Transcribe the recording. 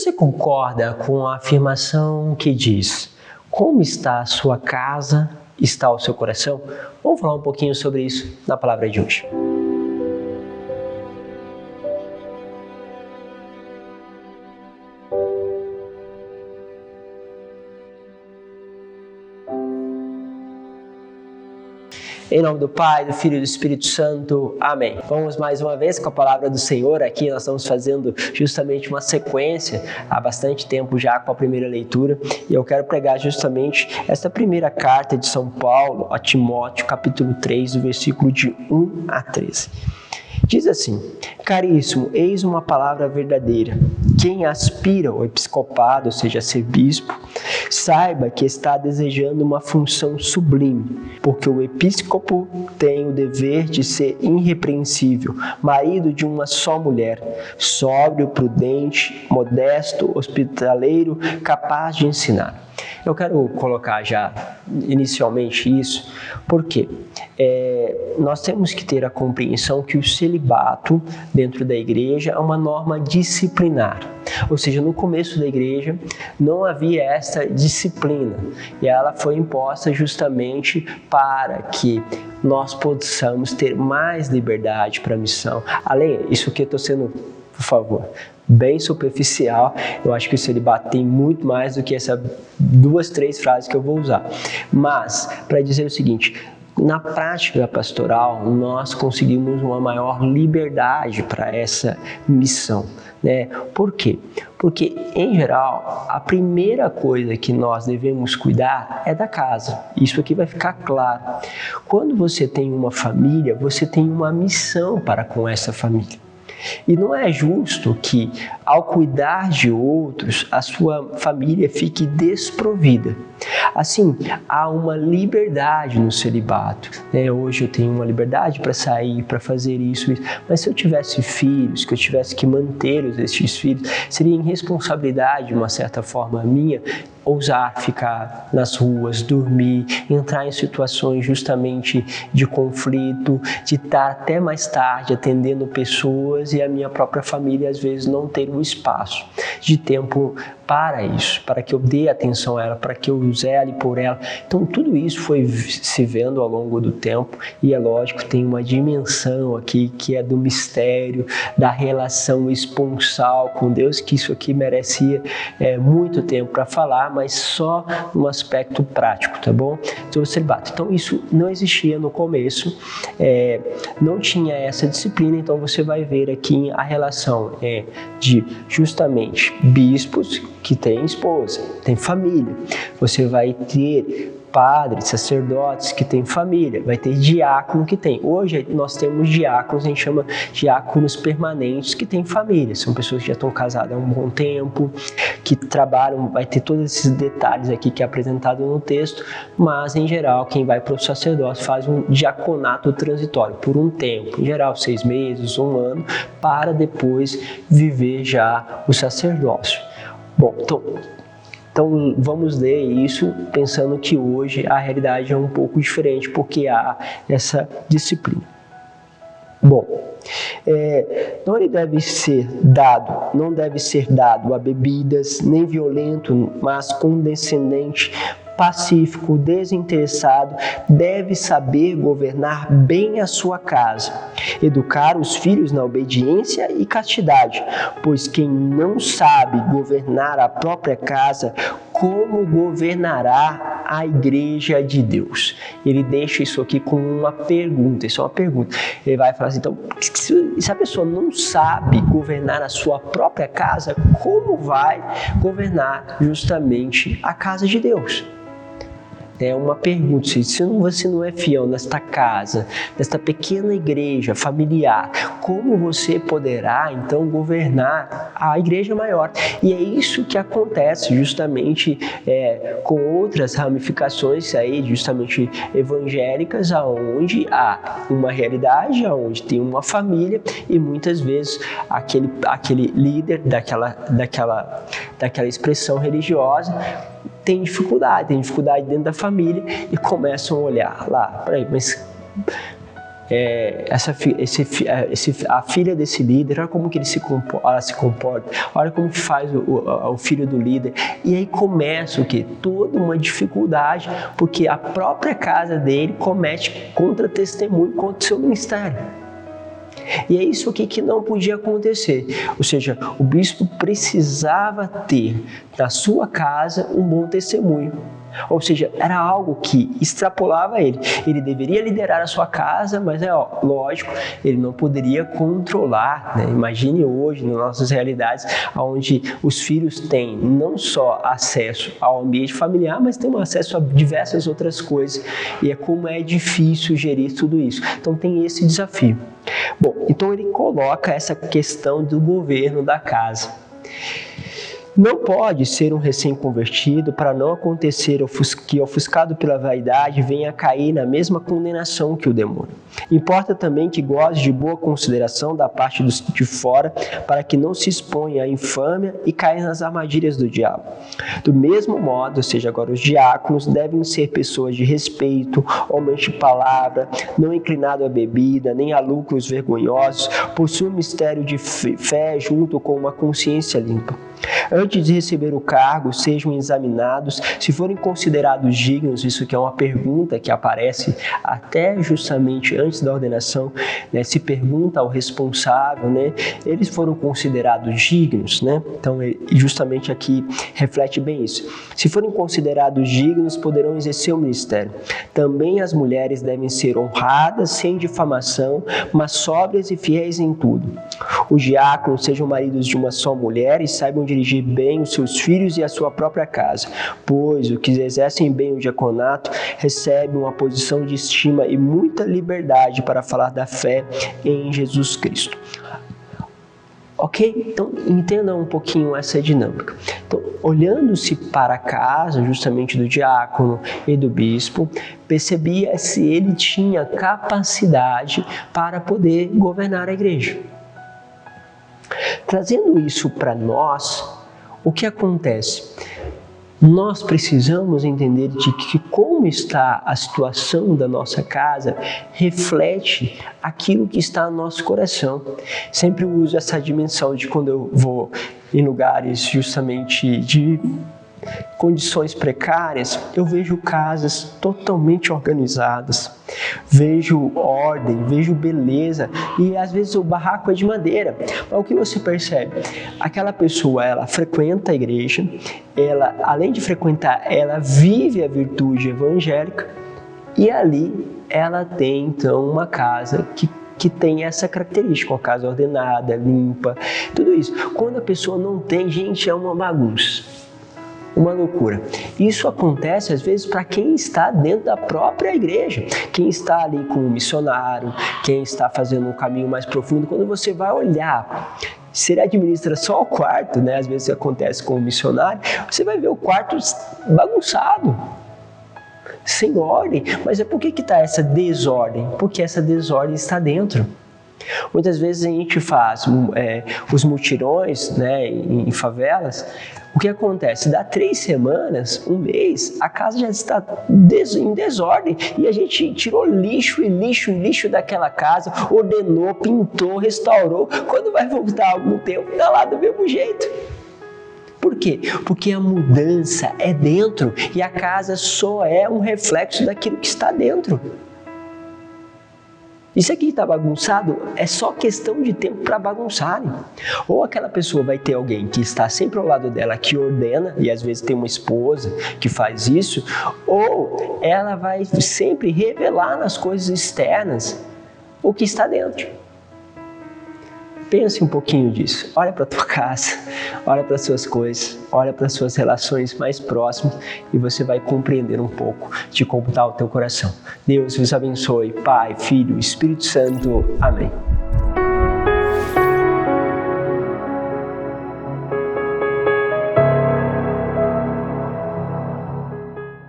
Você concorda com a afirmação que diz: como está a sua casa, está o seu coração? Vamos falar um pouquinho sobre isso na palavra de hoje. Em nome do Pai, do Filho e do Espírito Santo. Amém. Vamos mais uma vez com a palavra do Senhor. Aqui nós estamos fazendo justamente uma sequência há bastante tempo já com a primeira leitura. E eu quero pregar justamente esta primeira carta de São Paulo a Timóteo, capítulo 3, do versículo de 1 a 13. Diz assim: caríssimo, eis uma palavra verdadeira. Quem aspira ao episcopado, ou seja, a ser bispo, saiba que está desejando uma função sublime, porque o episcopo tem o dever de ser irrepreensível, marido de uma só mulher, sóbrio, prudente, modesto, hospitaleiro, capaz de ensinar. Eu quero colocar já inicialmente isso, porque nós temos que ter a compreensão que o celibato dentro da igreja é uma norma disciplinar. Ou seja, no começo da igreja não havia essa disciplina e ela foi imposta justamente para que nós possamos ter mais liberdade para a missão. Além disso que eu estou sendo, por favor, bem superficial, eu acho que o celibato tem muito mais do que essas 2, 3 frases que eu vou usar. Mas, para dizer o seguinte, na prática pastoral, nós conseguimos uma maior liberdade para essa missão, né? Por quê? Porque, em geral, a primeira coisa que nós devemos cuidar é da casa. Isso aqui vai ficar claro. Quando você tem uma família, você tem uma missão para com essa família. E não é justo que, ao cuidar de outros, a sua família fique desprovida. Assim, há uma liberdade no celibato. Hoje eu tenho uma liberdade para sair, para fazer isso, mas se eu tivesse filhos, que eu tivesse que manter esses filhos, seria irresponsabilidade, de uma certa forma minha, ousar ficar nas ruas, dormir, entrar em situações justamente de conflito, de estar até mais tarde atendendo pessoas e a minha própria família às vezes não ter um espaço de tempo para isso, para que eu dê atenção a ela, para que eu zele por ela. Então tudo isso foi se vendo ao longo do tempo e é lógico, tem uma dimensão aqui que é do mistério, da relação esponsal com Deus, que isso aqui merecia muito tempo para falar, mas só no aspecto prático, tá bom? Então o celibato. Então isso não existia no começo, não tinha essa disciplina, então você vai ver aqui a relação de justamente bispos que têm esposa, têm família. Você vai ter padres, sacerdotes que têm família, vai ter diácono que tem. Hoje nós temos diáconos, a gente chama diáconos permanentes que têm família. São pessoas que já estão casadas há um bom tempo, que trabalham, vai ter todos esses detalhes aqui que é apresentado no texto, mas em geral quem vai para o sacerdócio faz um diaconato transitório por um tempo, em geral 6 meses, 1 ano, para depois viver já o sacerdócio. Bom, então vamos ler isso pensando que hoje a realidade é um pouco diferente, porque há essa disciplina. Bom, não deve ser dado a bebidas, nem violento, mas condescendente, pacífico, desinteressado, deve saber governar bem a sua casa, educar os filhos na obediência e castidade, pois quem não sabe governar a própria casa, como governará a igreja de Deus? Ele deixa isso aqui com uma pergunta, isso é uma pergunta. Ele vai falar assim, então, se a pessoa não sabe governar a sua própria casa, como vai governar justamente a casa de Deus? É uma pergunta, se você não é fiel nesta casa, nesta pequena igreja familiar, como você poderá então governar a igreja maior? E é isso que acontece justamente com outras ramificações aí, justamente evangélicas, aonde há uma realidade, aonde tem uma família e muitas vezes aquele líder daquela expressão religiosa tem dificuldade dentro da família e começam a olhar lá, peraí, mas a filha desse líder, olha como que ela se comporta, olha como que faz o filho do líder. E aí começa o quê? Toda uma dificuldade, porque a própria casa dele comete contra-testemunho contra o seu ministério. E é isso aqui que não podia acontecer. Ou seja, o bispo precisava ter na sua casa um bom testemunho. Ou seja, era algo que extrapolava ele. Ele deveria liderar a sua casa, mas lógico, ele não poderia controlar, né? Imagine hoje, nas nossas realidades, onde os filhos têm não só acesso ao ambiente familiar, mas têm acesso a diversas outras coisas. E como é difícil gerir tudo isso. Então tem esse desafio. Bom, então ele coloca essa questão do governo da casa. Não pode ser um recém-convertido para não acontecer que, ofuscado pela vaidade, venha a cair na mesma condenação que o demônio. Importa também que goze de boa consideração da parte de fora, para que não se exponha à infâmia e caia nas armadilhas do diabo. Do mesmo modo, ou seja, agora os diáconos devem ser pessoas de respeito, homens de palavra, não inclinados à bebida, nem a lucros vergonhosos, possuem um mistério de fé junto com uma consciência limpa. Antes de receber o cargo, sejam examinados, se forem considerados dignos. Isso que é uma pergunta que aparece até justamente antes da ordenação, né? Se pergunta ao responsável, né? Eles foram considerados dignos, né? Então, justamente aqui reflete bem isso. Se forem considerados dignos, poderão exercer o ministério. Também as mulheres devem ser honradas, sem difamação, mas sóbrias e fiéis em tudo. Os diáconos sejam maridos de uma só mulher e saibam dirigir bem os seus filhos e a sua própria casa, pois os que exercem bem o diaconato recebem uma posição de estima e muita liberdade para falar da fé em Jesus Cristo. Ok? Então, entendam um pouquinho essa dinâmica. Então, olhando-se para a casa, justamente do diácono e do bispo, percebia se ele tinha capacidade para poder governar a igreja. Trazendo isso para nós, o que acontece? Nós precisamos entender de que como está a situação da nossa casa reflete aquilo que está no nosso coração. Sempre uso essa dimensão de quando eu vou em lugares justamente de condições precárias, eu vejo casas totalmente organizadas, vejo ordem, vejo beleza, e às vezes o barraco é de madeira. Mas o que você percebe? Aquela pessoa, ela frequenta a igreja, ela, além de frequentar, ela vive a virtude evangélica, e ali ela tem então uma casa que tem essa característica, uma casa ordenada, limpa, tudo isso. Quando a pessoa não tem, gente, é uma bagunça. Uma loucura. Isso acontece às vezes para quem está dentro da própria igreja, quem está ali com o missionário, quem está fazendo um caminho mais profundo. Quando você vai olhar, se ele administra só o quarto, né? Às vezes acontece com o missionário, você vai ver o quarto bagunçado, sem ordem. Mas por que está essa desordem? Porque essa desordem está dentro. Muitas vezes a gente faz os mutirões, né, em favelas. O que acontece? Dá 3 semanas, um mês, a casa já está em desordem e a gente tirou lixo e lixo daquela casa, ordenou, pintou, restaurou. Quando vai voltar algum tempo, está lá do mesmo jeito. Por quê? Porque a mudança é dentro e a casa só é um reflexo daquilo que está dentro. Isso aqui está bagunçado, é só questão de tempo para bagunçarem. Ou aquela pessoa vai ter alguém que está sempre ao lado dela, que ordena, e às vezes tem uma esposa que faz isso, ou ela vai sempre revelar nas coisas externas o que está dentro. Pense um pouquinho disso. Olha para a tua casa, olha para as suas coisas, olha para as suas relações mais próximas e você vai compreender um pouco de como está o teu coração. Deus vos abençoe, Pai, Filho, Espírito Santo. Amém.